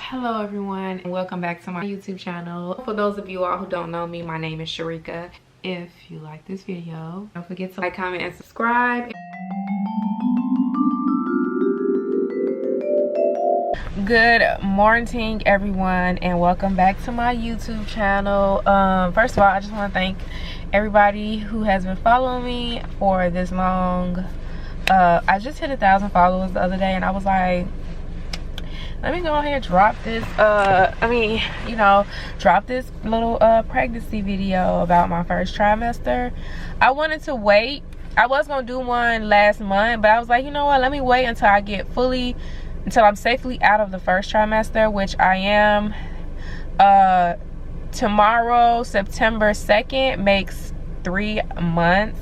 Hello everyone, and welcome back to my YouTube channel. For those of you all who don't know me, my name is Sharika. If you like this video, don't forget to like, comment, and subscribe. Good morning everyone, and welcome back to my YouTube channel. First of all, I just want to thank everybody who has been following me for this long. I just hit 1,000 followers the other day, and I was like, let me go ahead and drop this drop this little pregnancy video about my first trimester. I wanted to wait. I was gonna do one last month, but I was like, you know what, let me wait until I get until I'm safely out of the first trimester, which I am. Tomorrow, September 2nd, makes 3 months.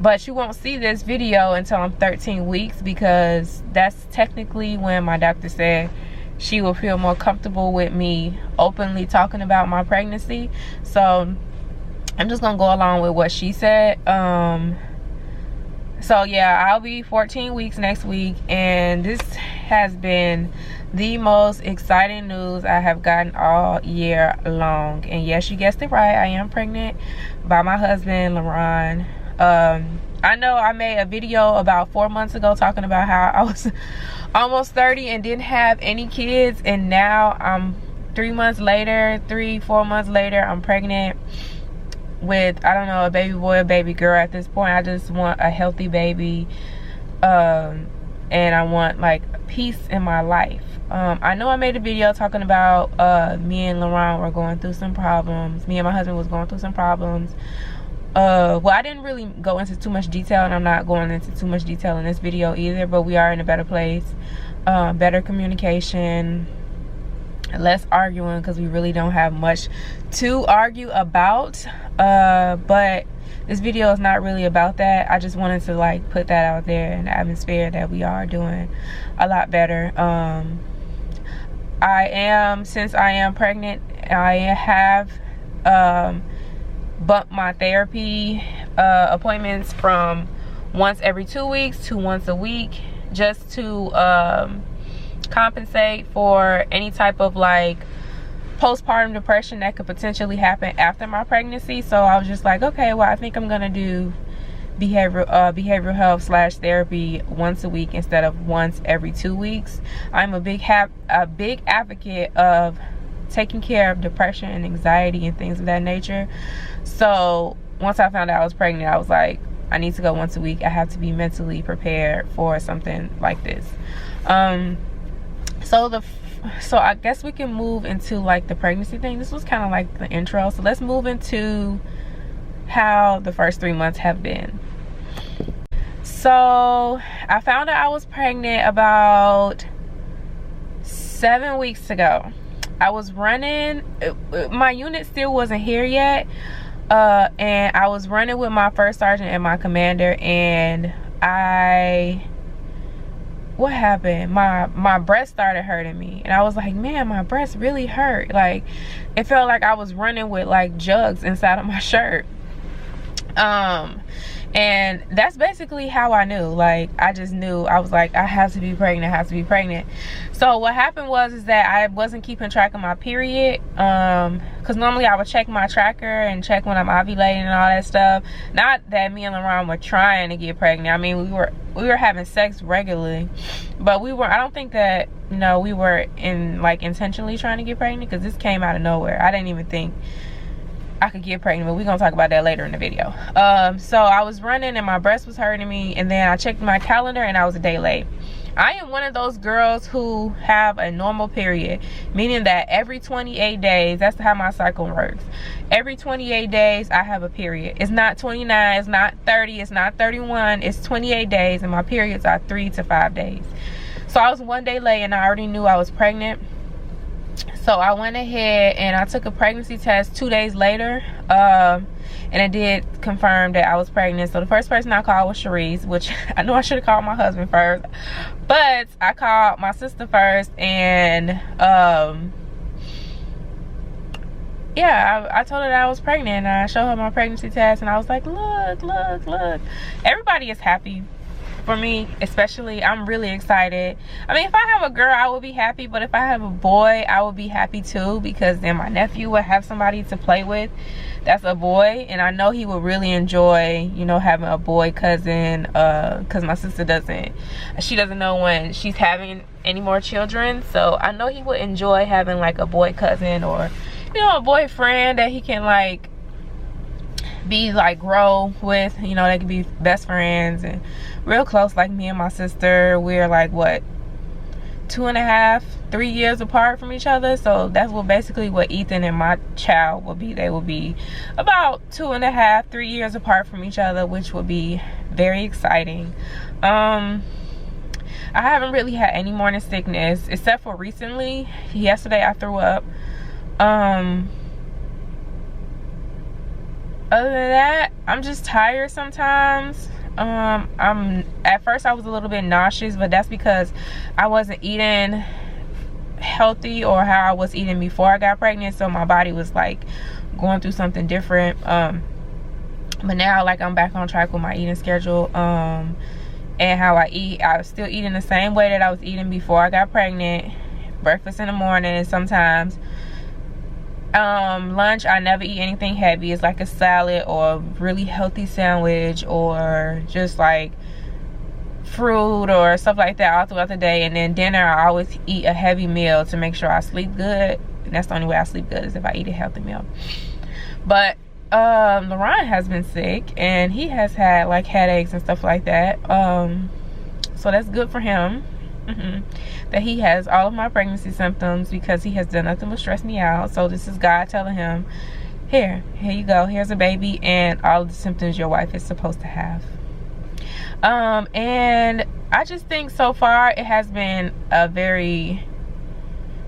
But you won't see this video until I'm 13 weeks, because that's technically when my doctor said she will feel more comfortable with me openly talking about my pregnancy. So I'm just gonna go along with what she said. So yeah, I'll be 14 weeks next week, and this has been the most exciting news I have gotten all year long. And yes, you guessed it right, I am pregnant by my husband, LaRon. I know I made a video about 4 months ago talking about how I was almost 30 and didn't have any kids, and now I'm 4 months later, I'm pregnant with, I don't know, a baby boy, a baby girl. At this point, I just want a healthy baby, and I want like peace in my life. I know I made a video talking about me and LaRon were going through some problems. Me and my husband was going through some problems. Well, I didn't really go into too much detail, and I'm not going into too much detail in this video either, but we are in a better place. Better communication, less arguing, because we really don't have much to argue about. But this video is not really about that. I just wanted to like put that out there in the atmosphere that we are doing a lot better. Since I am pregnant, I have bumped my therapy appointments from once every 2 weeks to once a week, just to compensate for any type of like postpartum depression that could potentially happen after my pregnancy. So I was just like, okay, well, I think I'm gonna do behavioral health / therapy once a week instead of once every 2 weeks. I'm a big advocate of taking care of depression and anxiety and things of that nature. So once I found out I was pregnant, I was like, I need to go once a week. I have to be mentally prepared for something like this. So I guess we can move into like the pregnancy thing. This was kind of like the intro, so let's move into how the first 3 months have been. So I found out I was pregnant about 7 weeks ago. I was running, my unit still wasn't here yet, and I was running with my first sergeant and my commander, and what happened? My breast started hurting me, and I was like, man, my breast really hurt. Like, it felt like I was running with like jugs inside of my shirt. And that's basically how I knew. Like, I just knew. I was like, I have to be pregnant. So what happened was that I wasn't keeping track of my period, because normally I would check my tracker and check when I'm ovulating and all that stuff. Not that me and LaRon were trying to get pregnant. I mean, we were having sex regularly, but I don't think that, you know, we were intentionally trying to get pregnant, because this came out of nowhere. I didn't even think I could get pregnant, but we're gonna talk about that later in the video. So I was running and my breast was hurting me, and then I checked my calendar and I was a day late. I am one of those girls who have a normal period, meaning that every 28 days, that's how my cycle works. Every 28 days I have a period. It's not 29, it's not 30, it's not 31, it's 28 days, and my periods are 3 to 5 days. So I was 1 day late, and I already knew I was pregnant. So I went ahead and I took a pregnancy test 2 days later, and it did confirm that I was pregnant. So the first person I called was Sharice, which I know I should have called my husband first, but I called my sister first, and yeah, I told her that I was pregnant, and I showed her my pregnancy test, and I was like, look, everybody is happy for me, especially. I'm really excited. I mean, if I have a girl, I would be happy, but if I have a boy, I would be happy too, because then my nephew would have somebody to play with that's a boy, and I know he would really enjoy, you know, having a boy cousin, because my sister doesn't know when she's having any more children, so I know he would enjoy having like a boy cousin, or, you know, a boyfriend that he can like be like grow with, you know. They could be best friends and real close, like me and my sister. We're like, what, 2.5, 3 years apart from each other, so that's what basically what Ethan and my child will be. They will be about 2.5, 3 years apart from each other, which will be very exciting. I haven't really had any morning sickness except for recently. Yesterday I threw up. Other than that, I'm just tired sometimes. At first I was a little bit nauseous, but that's because I wasn't eating healthy, or how I was eating before I got pregnant, so my body was like going through something different. But now, like, I'm back on track with my eating schedule, and how I eat. I was still eating the same way that I was eating before I got pregnant. Breakfast in the morning, and sometimes lunch, I never eat anything heavy. It's like a salad or a really healthy sandwich, or just like fruit or stuff like that all throughout the day. And then dinner, I always eat a heavy meal to make sure I sleep good, and that's the only way I sleep good, is if I eat a healthy meal. But LaRon has been sick, and he has had like headaches and stuff like that, so that's good for him. That he has all of my pregnancy symptoms, because he has done nothing but stress me out. So this is God telling him, here you go, here's a baby and all of the symptoms your wife is supposed to have. And I just think so far it has been a very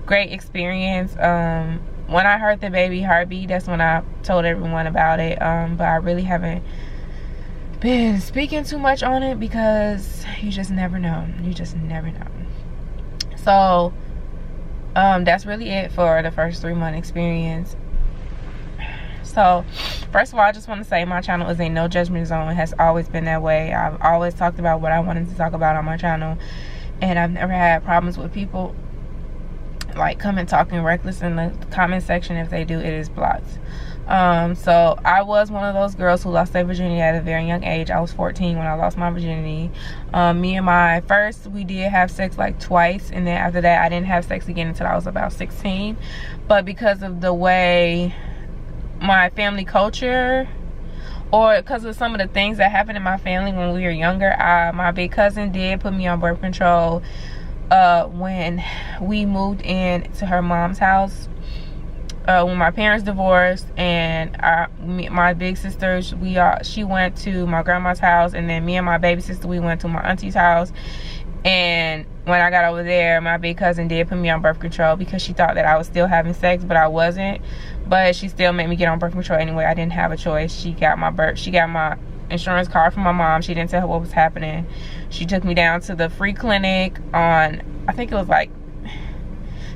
great experience. When I heard the baby heartbeat, that's when I told everyone about it, but I really haven't been speaking too much on it, because you just never know. So that's really it for the first 3-month experience. So first of all, I just want to say my channel is a no judgment zone. It has always been that way. I've always talked about what I wanted to talk about on my channel, and I've never had problems with people like coming talking reckless in the comment section. If they do, it is blocked. So I was one of those girls who lost their virginity at a very young age. I was 14 when I lost my virginity. Me and my first, we did have sex like twice, and then after that I didn't have sex again until I was about 16. But because of the way my family culture, or because of some of the things that happened in my family when we were younger, my big cousin did put me on birth control when we moved in to her mom's house. When my parents divorced, and my big sister, she went to my grandma's house, and then me and my baby sister, we went to my auntie's house. And when I got over there, my big cousin did put me on birth control, because she thought that I was still having sex, but I wasn't. But she still made me get on birth control anyway. I didn't have a choice. She got my insurance card from my mom. She didn't tell her what was happening. She took me down to the free clinic on, I think it was like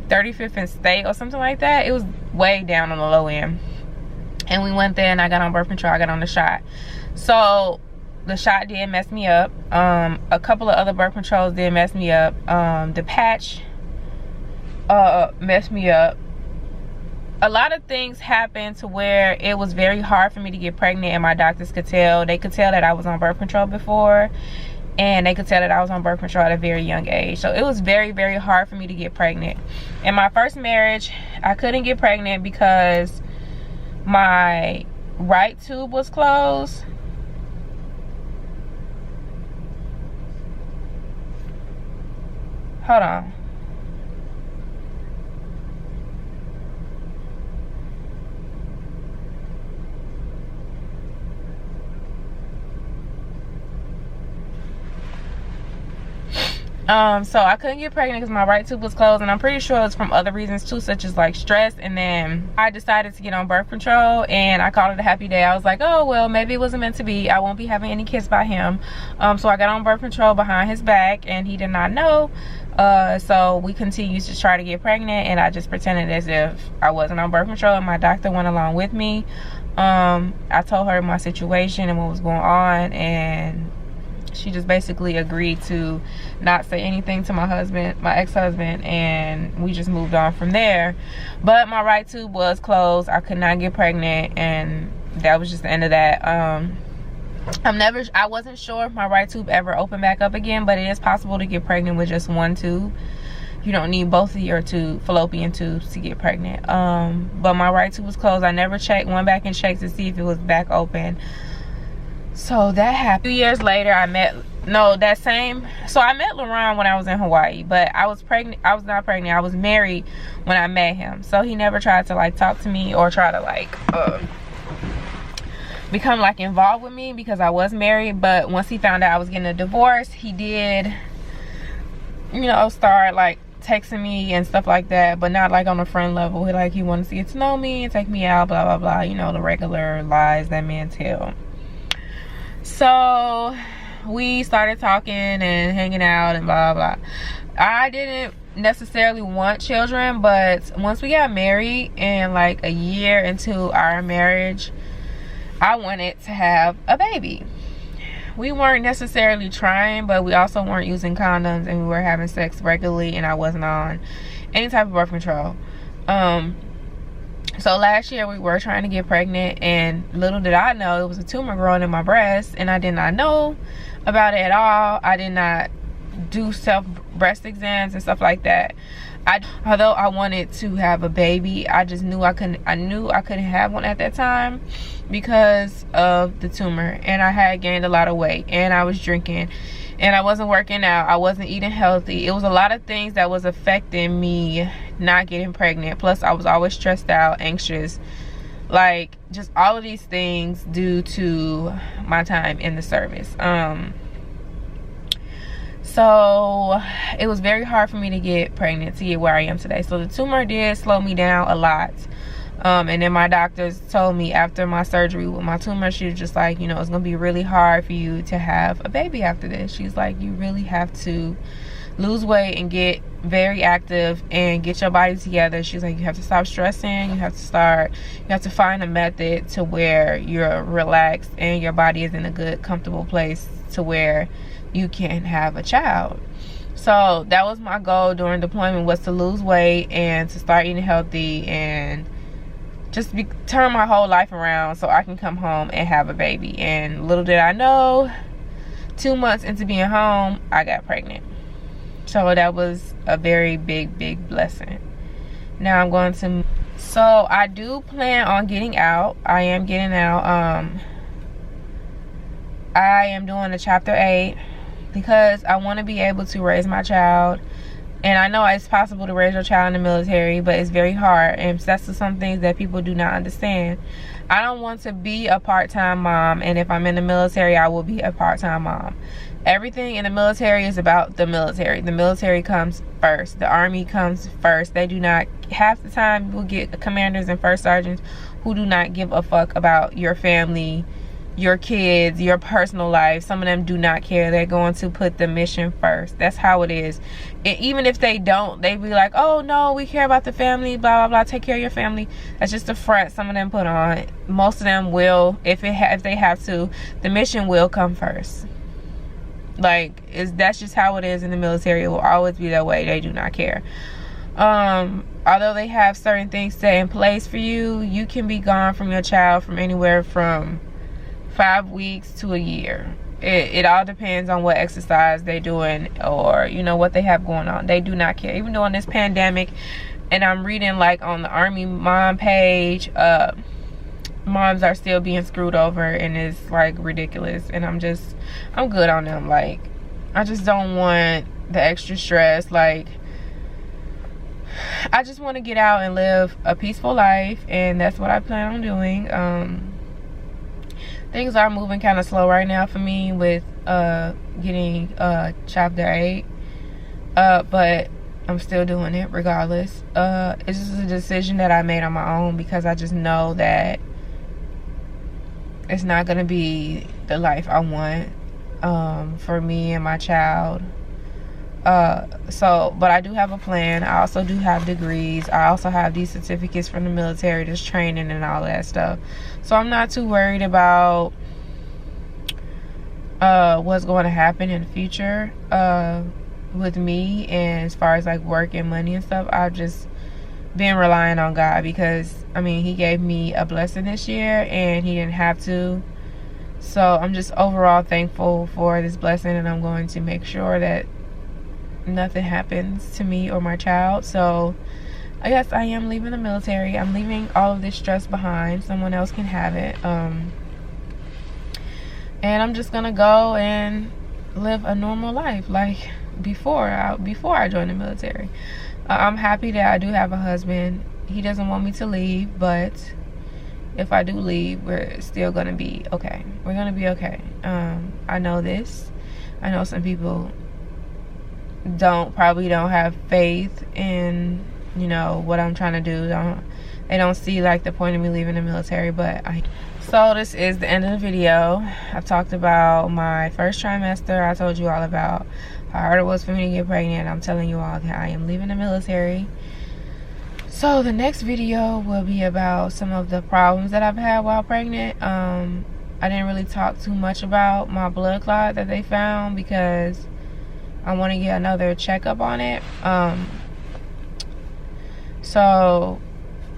35th and State or something like that. It was way down on the low end, and we went there, and I got on birth control. I got on the shot. So the shot did mess me up. A couple of other birth controls did mess me up. The patch messed me up. A lot of things happened to where it was very hard for me to get pregnant, and my doctors could tell. They could tell that I was on birth control before, and they could tell that I was on birth control at a very young age. So it was very, very hard for me to get pregnant. In my first marriage, I couldn't get pregnant because my right tube was closed. Hold on. So I couldn't get pregnant because my right tube was closed, and I'm pretty sure it's from other reasons too, such as like stress. And then I decided to get on birth control, and I called it a happy day. I was like, oh well, maybe it wasn't meant to be. I won't be having any kids by him. So I got on birth control behind his back, and he did not know. So we continued to try to get pregnant, and I just pretended as if I wasn't on birth control, and my doctor went along with me. I told her my situation and what was going on, and she just basically agreed to not say anything to my husband, my ex-husband, and we just moved on from there. But my right tube was closed. I could not get pregnant, and that was just the end of that. I wasn't sure if my right tube ever opened back up again, but it is possible to get pregnant with just one tube. You don't need both of your fallopian tubes to get pregnant. But my right tube was closed. I never went back and checked to see if it was back open. So that happened. 2 years later, I met LaRon when I was in Hawaii, but I was not pregnant. I was married when I met him. So he never tried to like talk to me or try to like become like involved with me because I was married. But once he found out I was getting a divorce, he did, you know, start like texting me and stuff like that, but not like on a friend level. He wanted to get to know me and take me out, blah blah blah, you know, the regular lies that men tell. So we started talking and hanging out and blah blah. I didn't necessarily want children, but once we got married and like a year into our marriage, I wanted to have a baby. We weren't necessarily trying, but we also weren't using condoms, and we were having sex regularly, and I wasn't on any type of birth control. So last year we were trying to get pregnant, and little did I know it was a tumor growing in my breast, and I did not know about it at all. I did not do self breast exams and stuff like that. Although I wanted to have a baby, I just knew I couldn't have one at that time because of the tumor, and I had gained a lot of weight, and I was drinking, and I wasn't working out, I wasn't eating healthy. It was a lot of things that was affecting me not getting pregnant. Plus I was always stressed out, anxious, like just all of these things due to my time in the service. So it was very hard for me to get pregnant, to get where I am today. So the tumor did slow me down a lot. And then my doctors told me after my surgery with my tumor, she was just like, you know, it's gonna be really hard for you to have a baby after this. She's like, you really have to lose weight and get very active and get your body together. She's like, you have to stop stressing, you have to find a method to where you're relaxed and your body is in a good, comfortable place to where you can have a child. So that was my goal during deployment, was to lose weight and to start eating healthy and just turn my whole life around so I can come home and have a baby. And little did I know, 2 months into being home, I got pregnant. So that was a very big blessing. Now I'm going to, so I do plan on getting out. I am getting out. I am doing a chapter 8 because I want to be able to raise my child. And I know it's possible to raise your child in the military, but it's very hard, and that's some things that people do not understand. I don't want to be a part-time mom, and if I'm in the military, I will be a part-time mom. Everything in the military is about the military. The military comes first. The Army comes first. They do not, half the time we'll get commanders and first sergeants who do not give a fuck about your family, your kids, your personal life. Some of them do not care. They're going to put the mission first. That's how it is. And even if they don't, they be like, oh no, we care about the family, blah blah blah, take care of your family. That's just a front some of them put on. Most of them will, if they have to, the mission will come first. Like, that's just how it is in the military. It will always be that way. They do not care. Although they have certain things set in place for you, you can be gone from your child from anywhere from 5 weeks to a year. It all depends on what exercise they're doing, or you know, what they have going on. They do not care. Even during this pandemic, and I'm reading like on the Army mom page, moms are still being screwed over, and it's like ridiculous. And I'm good on them. Like, I just don't want the extra stress. Like, I just want to get out and live a peaceful life, and that's what I plan on doing. Things are moving kind of slow right now for me with getting chapter 8, but I'm still doing it regardless. It's just a decision that I made on my own, because I just know that it's not gonna be the life I want for me and my child. But I do have a plan. I also do have degrees. I also have these certificates from the military, this training and all that stuff. So I'm not too worried about what's going to happen in the future with me, and as far as like work and money and stuff, I've just been relying on God, because I mean, he gave me a blessing this year and he didn't have to. So I'm just overall thankful for this blessing, and I'm going to make sure that nothing happens to me or my child. So I guess I am leaving the military. I'm leaving all of this stress behind. Someone else can have it. And I'm just gonna go and live a normal life like before I joined the military. I'm happy that I do have a husband. He doesn't want me to leave, but if I do leave, we're still gonna be okay. We're gonna be okay. I know this. I know some people probably don't have faith in, you know, what I'm trying to do. They don't see like the point of me leaving the military, but so this is the end of the video. I've talked about my first trimester. I told you all about how hard it was for me to get pregnant. I'm telling you all that I am leaving the military. So the next video will be about some of the problems that I've had while pregnant. I didn't really talk too much about my blood clot that they found, because I want to get another checkup on it. So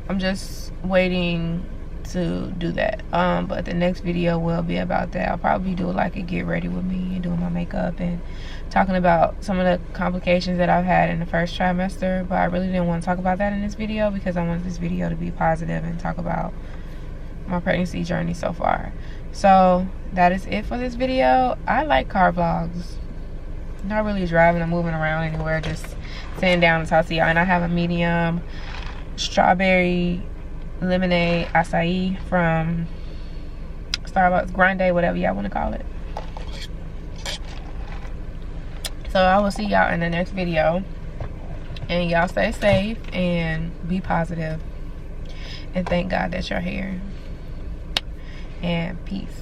I'm just waiting to do that. But the next video will be about that. I'll probably do like a get ready with me and doing my makeup and talking about some of the complications that I've had in the first trimester. But I really didn't want to talk about that in this video, because I want this video to be positive and talk about my pregnancy journey so far. So that is it for this video. I like car vlogs. Not really driving or moving around anywhere, just sitting down and talk to y'all. And I have a medium strawberry lemonade acai from Starbucks, grande, whatever y'all want to call it. So I will see y'all in the next video, and y'all stay safe and be positive, and thank God that you're here, and peace.